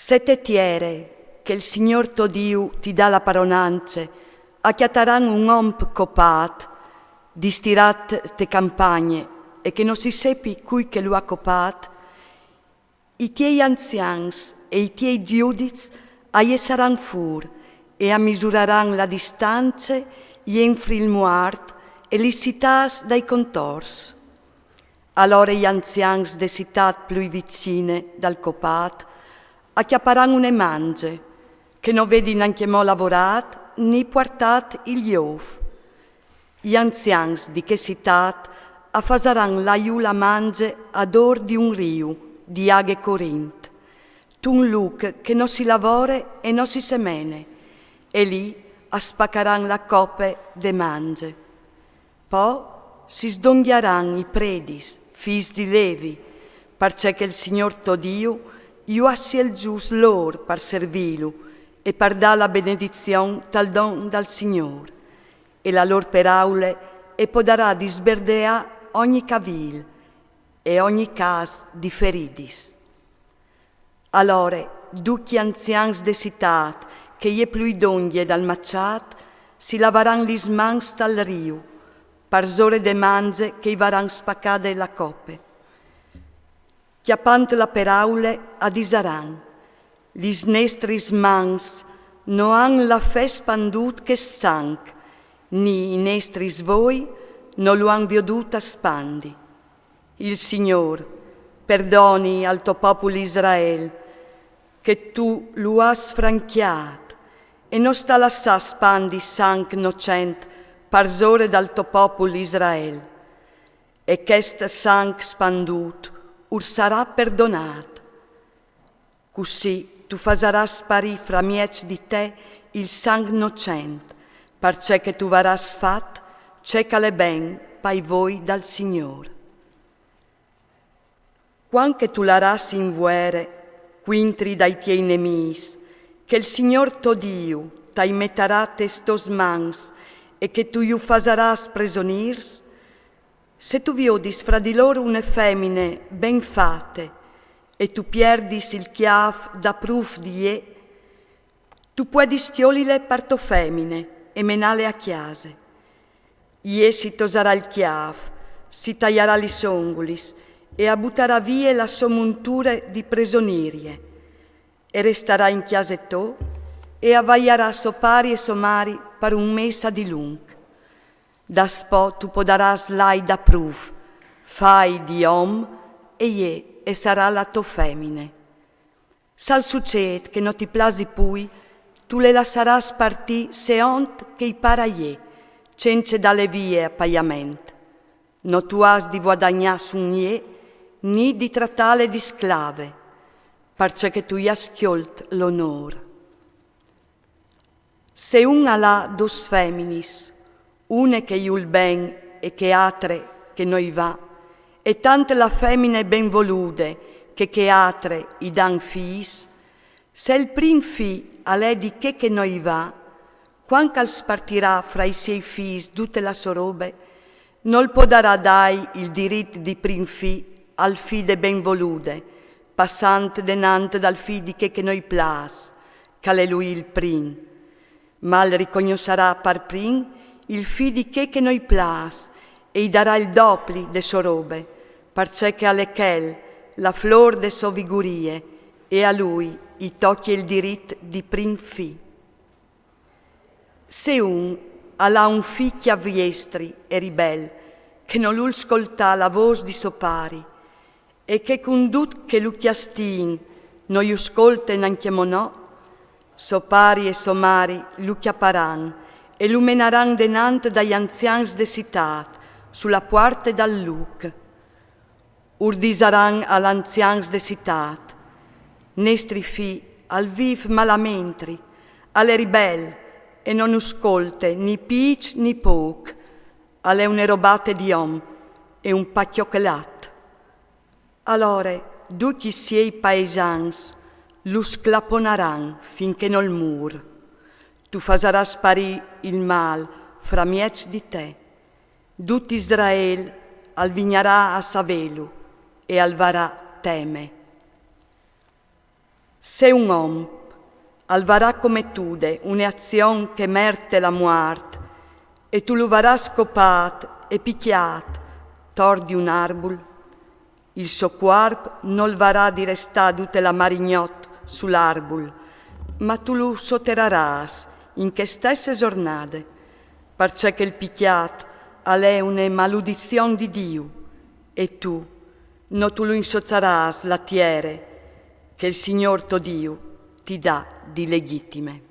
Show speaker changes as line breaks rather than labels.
Se te tiere che il Signor tuo Dio ti dà la paronanze, acchiattaran un omp copat, distirat te campagne, e che non si sepi cui che lo ha copat, i tiei anzians e i tiei giudiz aie saran fur, e ammisureran la distanze, jenfri il muart, e li citas dai contors. Allora gli anzians de citat più vicine dal copat acchiapparan une mange, che non vedi neanche mo lavorat, ni portat il iov. Gli anzians di che citat affasaran laiù la mange ad or di un riu, di aghe corint, tun luc che non si lavore e non si semene, e lì aspaccaran la coppe de mange. Poi si sdonghiaran i predis, fis di Levi, perché che il Signor tuo Dio io assi il gius lor per servilu e per dà la benedizione tal don dal Signor, e la lor peraule e podarà di sberdea ogni cavil e ogni cas di feridis. Allora, duchi anzians de citat, che je più idonghie dal macciat, si lavaran lis mans dal riu, per zore de mange che i varan spaccade la coppe. Chiappant la peraule adisaran, lis nestris mans no han la fe spandut che sanc, ni i nestris voi no lo han vioduta spandi. Il Signor perdoni al tuo popolo Israel, che tu lo has franchiat, e non sta lassà spandi sanc nocent per zore dal tuo popolo Israel, e ch'est sanc spandut ur sarà perdonat. Così tu fasaras sparì fra miec di te il sang nocent, perché che tu varas fat, cecale ben pai voi dal Signor. Quanche tu l'aras in vuere, quintri dai tiei nemis, che il Signor tuo Dio t'ai metterà testos mans, e che tu iu fasaras presonirs, se tu viodis fra di loro une femmine ben fatte, e tu pierdis il chiaf da pruf di je, tu puoi schiolile per to femmine e menale a chiase. Je si tosarà il chiaf, si tagliarà li songulis e abbutterà via la sua montura di presonirie, e resterà in chiase to e avvaiarà sopari e somari per un mese di lung. Da spo tu podaras lai da pruf, fai di om e sarà la tua femmine. Sal succed che non ti plasi pui, tu le lassaras partì se ont che i para je, cence dalle vie a pagamento. No tu has di guadagnare sun je, ni di trattare di sclave, perché che tu gli has schiolt l'onor. Se un ha dos feminis, une che iul ben e che atre che noi va, e tante la femmine ben volude che atre i dan fis, se il prim fi a lei di che noi va, quanca spartirà fra i suoi fis tutte la sorobe, non podarà dai il diritto di prim fi al fi de ben volude, passante denante dal fi di che noi plas, c'è lui il prim, mal riconoscerà par prim il fi di che noi plas, e gli darà il dopli de sorobe, perché che alle chel la flor de so vigurie, e a lui gli tocchi il diritto di prim fi. Se un ha un fi chiaviestri e ribel, che non l'ul scolta la voce di sopari, e che condut che lu chiastin non gli scolte neanche monò, sopari e somari lu chiapparan e lu menaran denant dagli anzians de citat, sulla porta dal luc. Urdisaran all'anzians de citat, nestri fi al viv malamentri, alle ribel, e non uscolte ni pic ni poc, alle une robate di om e un pacchiocchelat. Allora, duchi siei paesans, lu sclaponaran finché non mur. Tu fasaras sparì il mal fra miec di te. Tut Israel al vignarà a savelu e al varà teme. Se un uomo alvarà come tude un'azione che merte la muerte, e tu lo varrà scopat e picchiat tor di un arbol, il suo corpo non varrà di restare tutte la marignot sull'arbol, ma tu lo sotterraràs in che stesse giornate, perché che il picchiat è una maledizione di Dio, e tu non tu lo insozzaràs la tiere che il Signor tuo Dio ti dà di legittime.